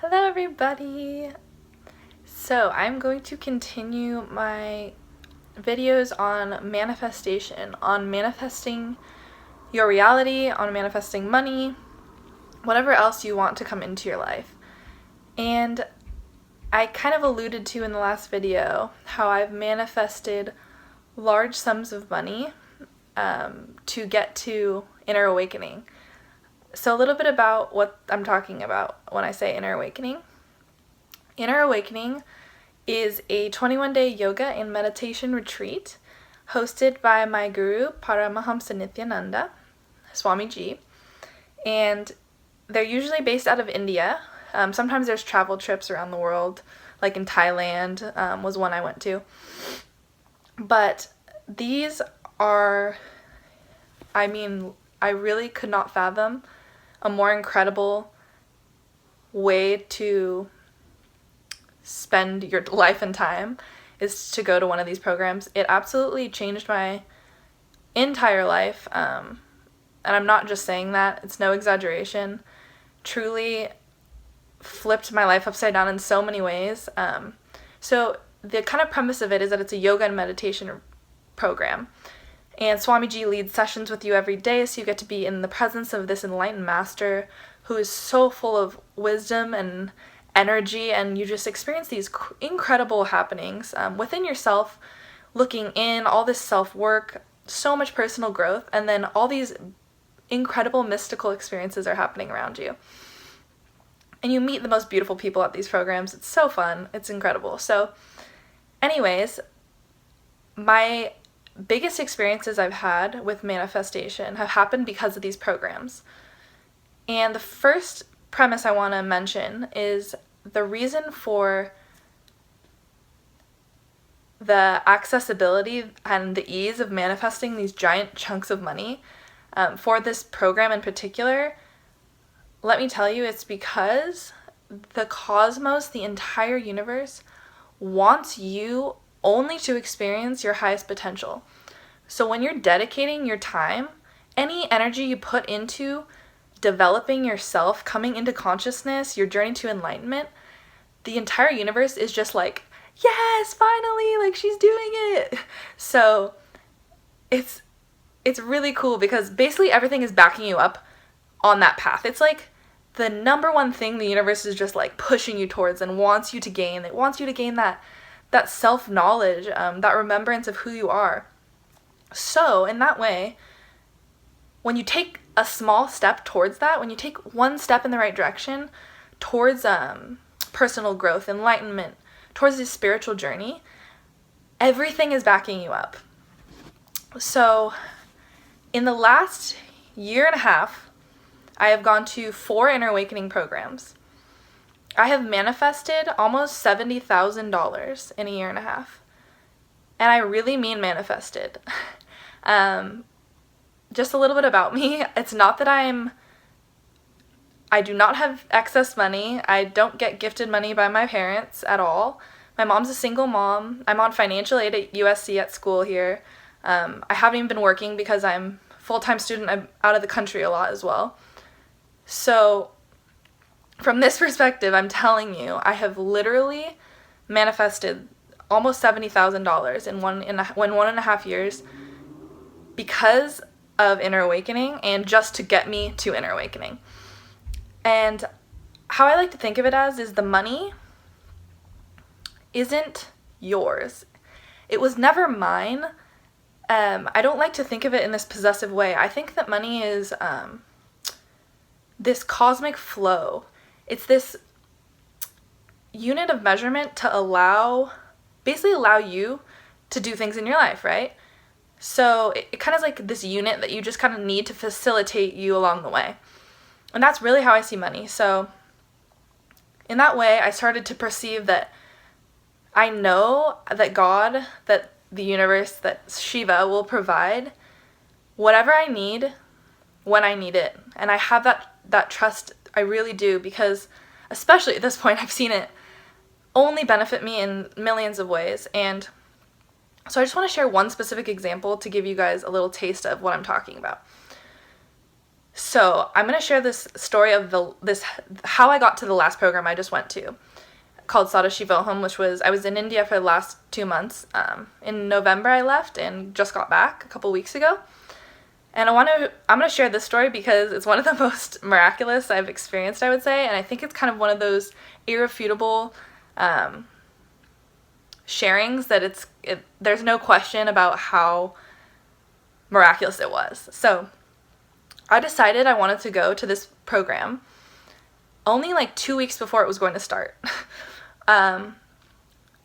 Hello everybody! So I'm going to continue my videos on manifestation, on manifesting your reality, on manifesting money, whatever else you want to come into your life. And I kind of alluded to in the last video how I've manifested large sums of money to get to inner awakening. So a little bit about what I'm talking about when I say inner awakening. Inner awakening is a 21-day yoga and meditation retreat hosted by my guru, Paramahamsa Nithyananda Swamiji. And they're usually based out of India. Sometimes there's travel trips around the world, like in Thailand was one I went to. But these are, I really could not fathom a more incredible way to spend your life and time is to go to one of these programs. It absolutely changed my entire life, and I'm not just saying that, it's no exaggeration. Truly flipped my life upside down in so many ways. So the kind of premise of it is that it's a yoga and meditation program. And Swamiji leads sessions with you every day, so you get to be in the presence of this enlightened master who is so full of wisdom and energy, and you just experience these incredible happenings within yourself, looking in, all this self-work, so much personal growth, and then all these incredible mystical experiences are happening around you. And you meet the most beautiful people at these programs. It's so fun. It's incredible. So anyways, my biggest experiences I've had with manifestation have happened because of these programs. And the first premise I want to mention is the reason for the accessibility and the ease of manifesting these giant chunks of money for this program in particular. Let me tell you, it's because the cosmos, the entire universe, wants you only to experience your highest potential. So when you're dedicating your time, any energy you put into developing yourself, coming into consciousness, your journey to enlightenment, the entire universe is just like, yes, finally, like she's doing it. So it's really cool because basically everything is backing you up on that path. It's like the number one thing the universe is just like pushing you towards and wants you to gain. It wants you to gain that self-knowledge, that remembrance of who you are. So in that way, when you take a small step towards that, when you take one step in the right direction towards personal growth, enlightenment, towards this spiritual journey, everything is backing you up. So in the last year and a half, I have gone to 4 inner awakening programs. I have manifested almost $70,000 in a year and a half. And I really mean manifested. Just a little bit about me. It's not that I do not have excess money. I don't get gifted money by my parents at all. My mom's a single mom. I'm on financial aid at USC at school here. I haven't even been working because I'm a full-time student. I'm out of the country a lot as well. So from this perspective, I'm telling you, I have literally manifested almost $70,000 in 1.5 years because of inner awakening and just to get me to inner awakening. And how I like to think of it as is the money isn't yours. It was never mine. I don't like to think of it in this possessive way. I think that money is this cosmic flow. It's this unit of measurement to basically allow you to do things in your life, right? So it kind of is like this unit that you just kind of need to facilitate you along the way. And that's really how I see money. So in that way, I started to perceive that I know that God, that the universe, that Shiva will provide whatever I need when I need it. And I have that trust. I really do, because especially at this point, I've seen it only benefit me in millions of ways. And so I just want to share one specific example to give you guys a little taste of what I'm talking about. So I'm going to share this story of how I got to the last program I just went to, called Sadashi Voham, which was, I was in India for the last 2 months. In November I left and just got back a couple weeks ago. And I'm going to share this story because it's one of the most miraculous I've experienced, I would say, and I think it's kind of one of those irrefutable sharings that there's no question about how miraculous it was. So I decided I wanted to go to this program only like 2 weeks before it was going to start. I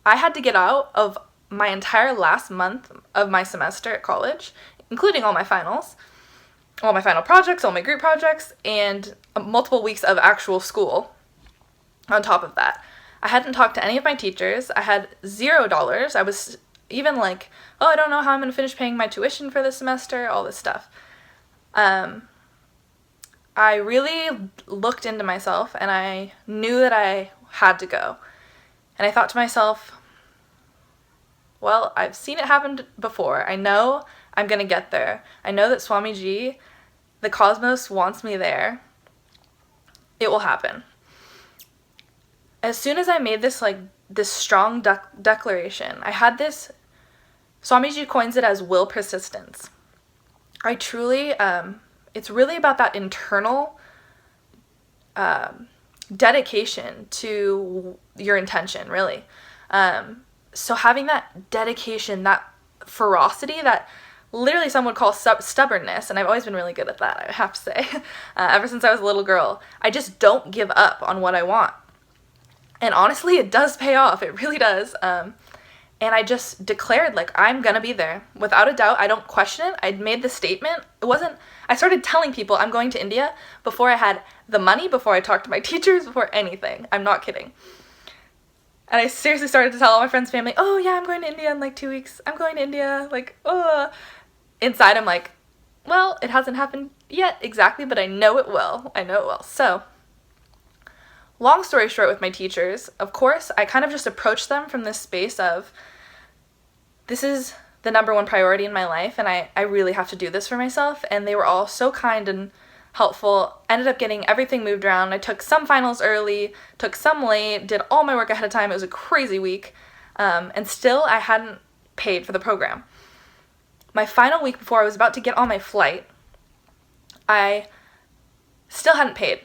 had to get out of my entire last month of my semester at college, including all my finals, all my final projects, all my group projects, and multiple weeks of actual school on top of that. I hadn't talked to any of my teachers. I had $0. I was even like, oh, I don't know how I'm going to finish paying my tuition for this semester, all this stuff. I really looked into myself, and I knew that I had to go. And I thought to myself, well, I've seen it happen before. I know I'm going to get there. I know that Swamiji, the cosmos, wants me there. It will happen. As soon as I made this strong declaration, I had this, Swamiji coins it as will persistence. I truly, it's really about that internal dedication to your intention, really. So having that dedication, that ferocity, that literally some would call stubbornness, and I've always been really good at that, I have to say. Ever since I was a little girl, I just don't give up on what I want. And honestly, it does pay off. It really does. And I just declared, I'm gonna be there. Without a doubt, I don't question it. I made the statement. I started telling people I'm going to India before I had the money, before I talked to my teachers, before anything. I'm not kidding. And I seriously started to tell all my friends' family, oh yeah, I'm going to India in 2 weeks. I'm going to India, Inside I'm like, well, it hasn't happened yet exactly, but I know it will. I know it will. So, long story short with my teachers, of course, I kind of just approached them from this space of, this is the number one priority in my life, and I really have to do this for myself. And they were all so kind and helpful. Ended up getting everything moved around. I took some finals early, took some late, did all my work ahead of time. It was a crazy week. And still, I hadn't paid for the program. My final week before I was about to get on my flight, I still hadn't paid.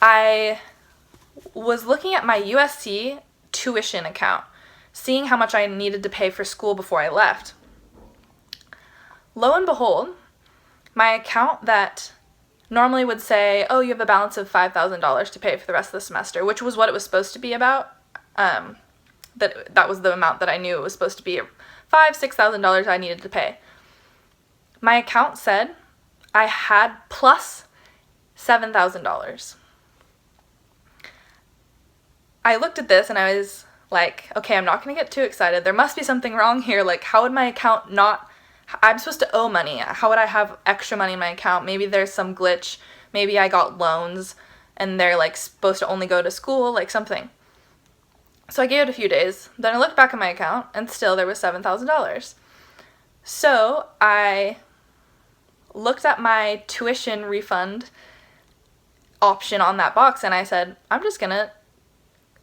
I was looking at my USC tuition account, seeing how much I needed to pay for school before I left. Lo and behold, my account that normally would say, oh, you have a balance of $5,000 to pay for the rest of the semester, which was what it was supposed to be about. That was the amount that I knew it was supposed to be, $5,000-$6,000 I needed to pay. My account said I had plus $7,000. I looked at this and I was like, okay, I'm not going to get too excited. There must be something wrong here. How would my account not, I'm supposed to owe money. How would I have extra money in my account? Maybe there's some glitch. Maybe I got loans and they're supposed to only go to school, something. So I gave it a few days. Then I looked back at my account and still there was $7,000. So I looked at my tuition refund option on that box and I said, I'm just going to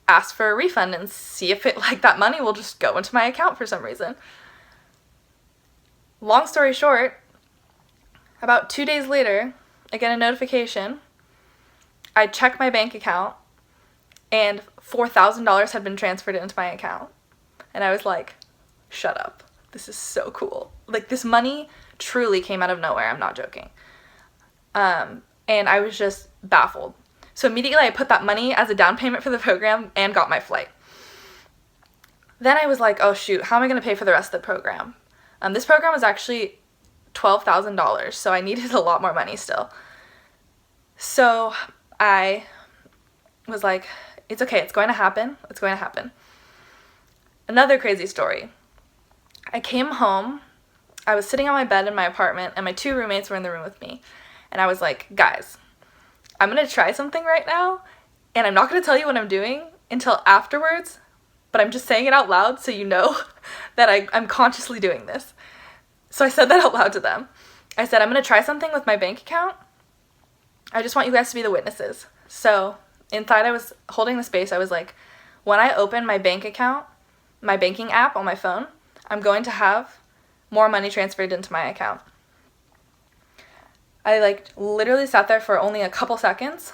ask for a refund and see if that money will just go into my account for some reason. Long story short, about 2 days later, I get a notification. I check my bank account and $4,000 had been transferred into my account. And I was like, shut up. This is so cool. This money truly came out of nowhere. I'm not joking. And I was just baffled. So immediately I put that money as a down payment for the program and got my flight. Then I was like, oh shoot, how am I going to pay for the rest of the program? This program was actually $12,000, so I needed a lot more money still. So I was like, it's okay, it's going to happen. It's going to happen. Another crazy story. I came home, I was sitting on my bed in my apartment, and my 2 roommates were in the room with me. And I was like, guys, I'm going to try something right now, and I'm not going to tell you what I'm doing until afterwards, but I'm just saying it out loud so you know that I'm consciously doing this. So I said that out loud to them. I said, I'm going to try something with my bank account. I just want you guys to be the witnesses. So inside I was holding the space. I was like, when I open my bank account, my banking app on my phone, I'm going to have more money transferred into my account. I like literally sat there for only a couple seconds,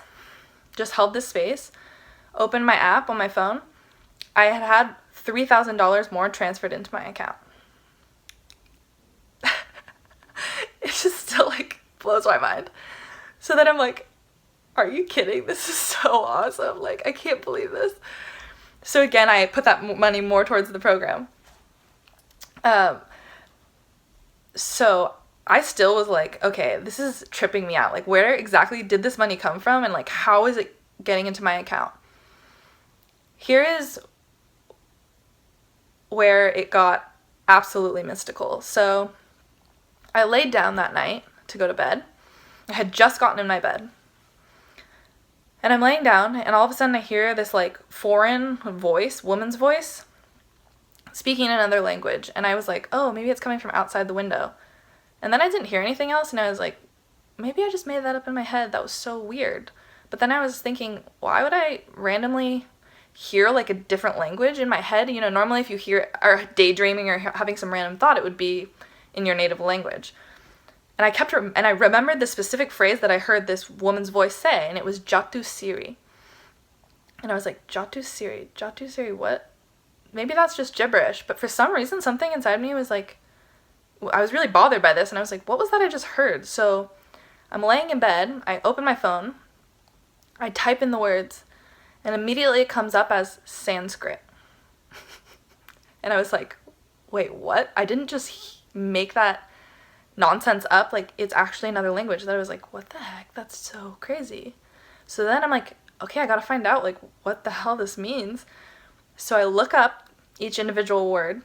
just held this space, opened my app on my phone. I had $3,000 more transferred into my account. It just still like blows my mind. So then I'm like, are you kidding? This is so awesome. Like, I can't believe this. So again, I put that money more towards the program. So I still was like, okay, this is tripping me out. Like, where exactly did this money come from? And like, how is it getting into my account? Here is where it got absolutely mystical. So I laid down that night to go to bed. I had just gotten in my bed. And I'm laying down, and all of a sudden I hear this like foreign voice, woman's voice, speaking in another language. And I was like, oh, maybe it's coming from outside the window. And then I didn't hear anything else, and I was like, maybe I just made that up in my head. That was so weird. But then I was thinking, why would I randomly hear like a different language in my head? You know, normally if you hear or daydreaming or having some random thought, it would be in your native language. And I remembered the specific phrase that I heard this woman's voice say, and it was Jatu Siri. And I was like, Jatu Siri, what? Maybe that's just gibberish. But for some reason, something inside me was like, I was really bothered by this, and I was like, what was that I just heard? So I'm laying in bed, I open my phone, I type in the words, and immediately it comes up as Sanskrit. And I was like, wait, what? I didn't just make that nonsense up. Like, it's actually another language. That I was like, what the heck? That's so crazy. So then I'm like, okay, I gotta find out like what the hell this means. So I look up each individual word,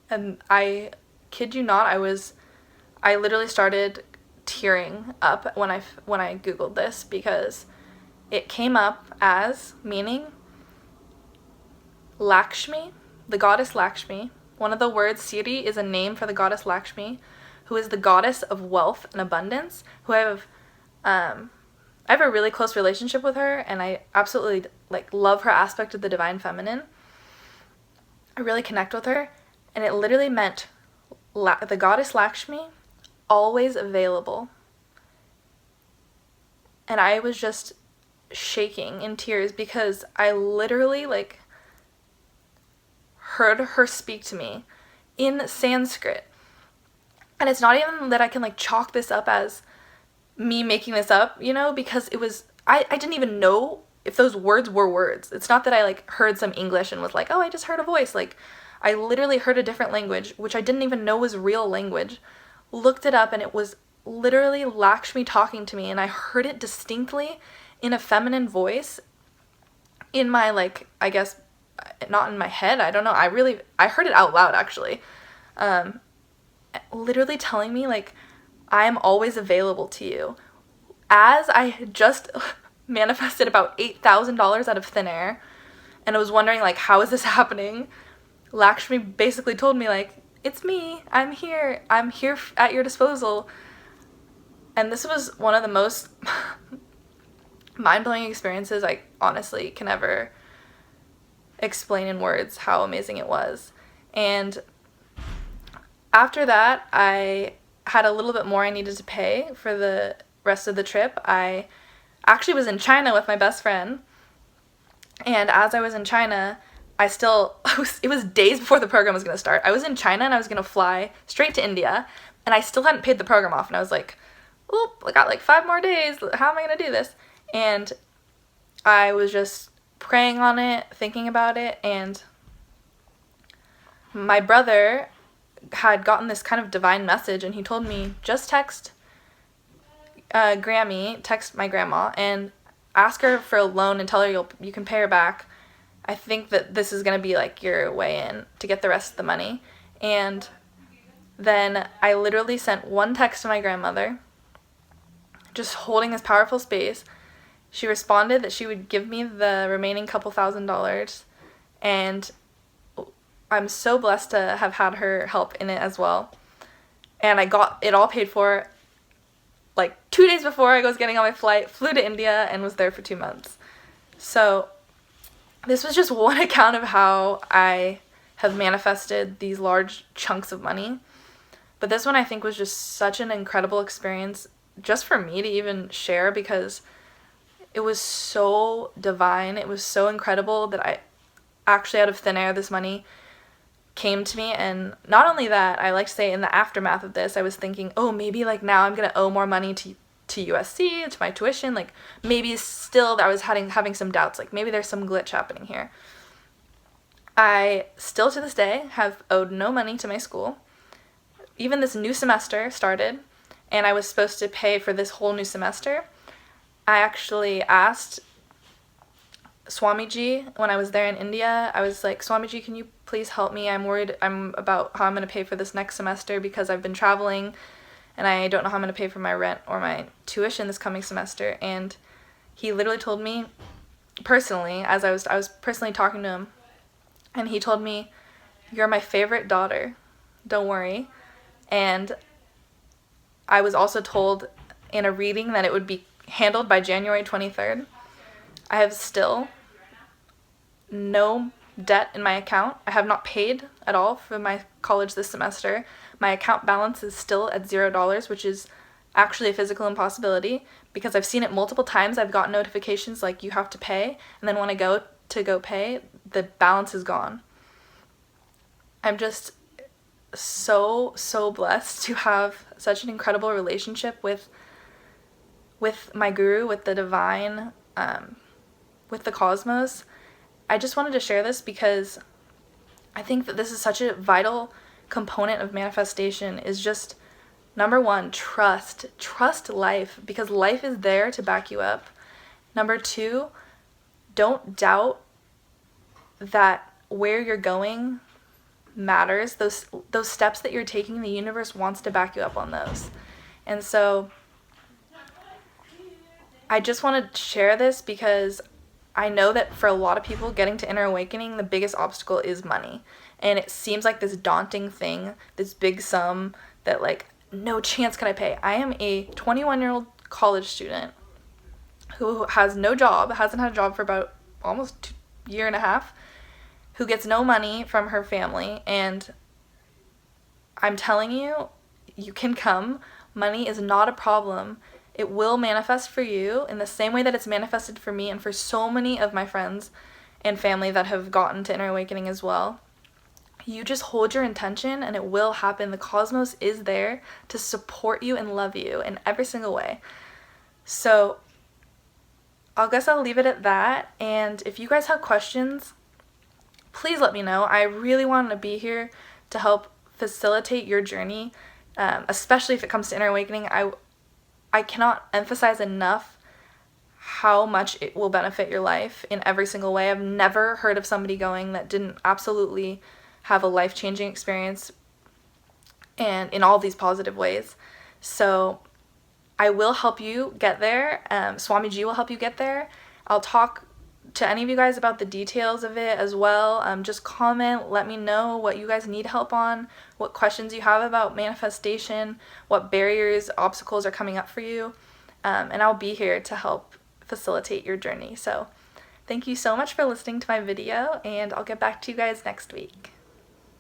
and I kid you not, I literally started tearing up when I Googled this, because it came up as meaning Lakshmi, the goddess Lakshmi. One of the words, Siri, is a name for the goddess Lakshmi, who is the goddess of wealth and abundance, who I have a really close relationship with her, and I absolutely like love her aspect of the divine feminine. I really connect with her, and it literally meant the goddess Lakshmi, always available. And I was just shaking in tears, because I literally like heard her speak to me in Sanskrit. And it's not even that I can like chalk this up as me making this up, you know, because it was, I didn't even know if those words were words. It's not that I like heard some English and was like, oh, I just heard a voice. Like, I literally heard a different language, which I didn't even know was real language, looked it up, and it was literally Lakshmi talking to me, and I heard it distinctly in a feminine voice in my, like, I guess, not in my head, I don't know, I heard it out loud, actually, literally telling me, like, I am always available to you. As I had just manifested about $8,000 out of thin air, and I was wondering, like, how is this happening? Lakshmi basically told me, like, it's me, I'm here at your disposal. And this was one of the most mind-blowing experiences I honestly can ever explain in words how amazing it was. And after that, I had a little bit more I needed to pay for the rest of the trip. I actually was in China with my best friend, and as I was in China, it was days before the program was going to start. I was in China, and I was going to fly straight to India, and I still hadn't paid the program off, and I was like, oop, I got like 5 more days, how am I going to do this? And I was just praying on it, thinking about it, and my brother had gotten this kind of divine message, and he told me, just text text my grandma, and ask her for a loan and tell her you can pay her back. I think that this is going to be like your way in to get the rest of the money. And then I literally sent one text to my grandmother, just holding this powerful space. She responded that she would give me the remaining couple $1,000, and I'm so blessed to have had her help in it as well. and I got it all paid for like 2 days before I was getting on my flight, flew to India, and was there for 2 months. So this was just one account of how I have manifested these large chunks of money. But this one I think was just such an incredible experience just for me to even share, because it was so divine. It was so incredible that I actually, out of thin air, this money came to me. And not only that, I like to say in the aftermath of this, I was thinking, oh, maybe like now I'm going to owe more money to USC, to my tuition. Like maybe still I was having some doubts. Like maybe there's some glitch happening here. I still to this day have owed no money to my school. Even this new semester started, and I was supposed to pay for this whole new semester. I actually asked Swamiji when I was there in India. I was like, Swamiji, can you please help me? I'm worried about how I'm going to pay for this next semester because I've been traveling and I don't know how I'm going to pay for my rent or my tuition this coming semester. And he literally told me personally, as I was personally talking to him, and he told me, "You're my favorite daughter. Don't worry." And I was also told in a reading that it would be handled by January 23rd. I have still no debt in my account. I have not paid at all for my college this semester. My account balance is still at $0, which is actually a physical impossibility because I've seen it multiple times. I've got notifications like you have to pay, and then when I go pay, the balance is gone. I'm just so blessed to have such an incredible relationship with my guru, with the divine, with the cosmos. I just wanted to share this because I think that this is such a vital component of manifestation, is just number one, trust life, because life is there to back you up. Number two, don't doubt that where you're going matters. Those steps that you're taking, the universe wants to back you up on those. And so I just want to share this because I know that for a lot of people, getting to inner awakening, the biggest obstacle is money. And it seems like this daunting thing, this big sum that like no chance can I pay. I am a 21-year-old college student who has no job, hasn't had a job for about almost a year and a half, who gets no money from her family, and I'm telling you, you can come. Money is not a problem. It will manifest for you in the same way that it's manifested for me and for so many of my friends and family that have gotten to inner awakening as well. You just hold your intention and it will happen. The cosmos is there to support you and love you in every single way. So I guess I'll leave it at that. And if you guys have questions, please let me know. I really want to be here to help facilitate your journey, especially if it comes to inner awakening. I cannot emphasize enough how much it will benefit your life in every single way. I've never heard of somebody going that didn't absolutely have a life-changing experience, and in all these positive ways. So I will help you get there. Swamiji will help you get there. I'll talk to any of you guys about the details of it as well. Just comment, let me know what you guys need help on, what questions you have about manifestation, what barriers, obstacles are coming up for you, and I'll be here to help facilitate your journey. So thank you so much for listening to my video, and I'll get back to you guys next week.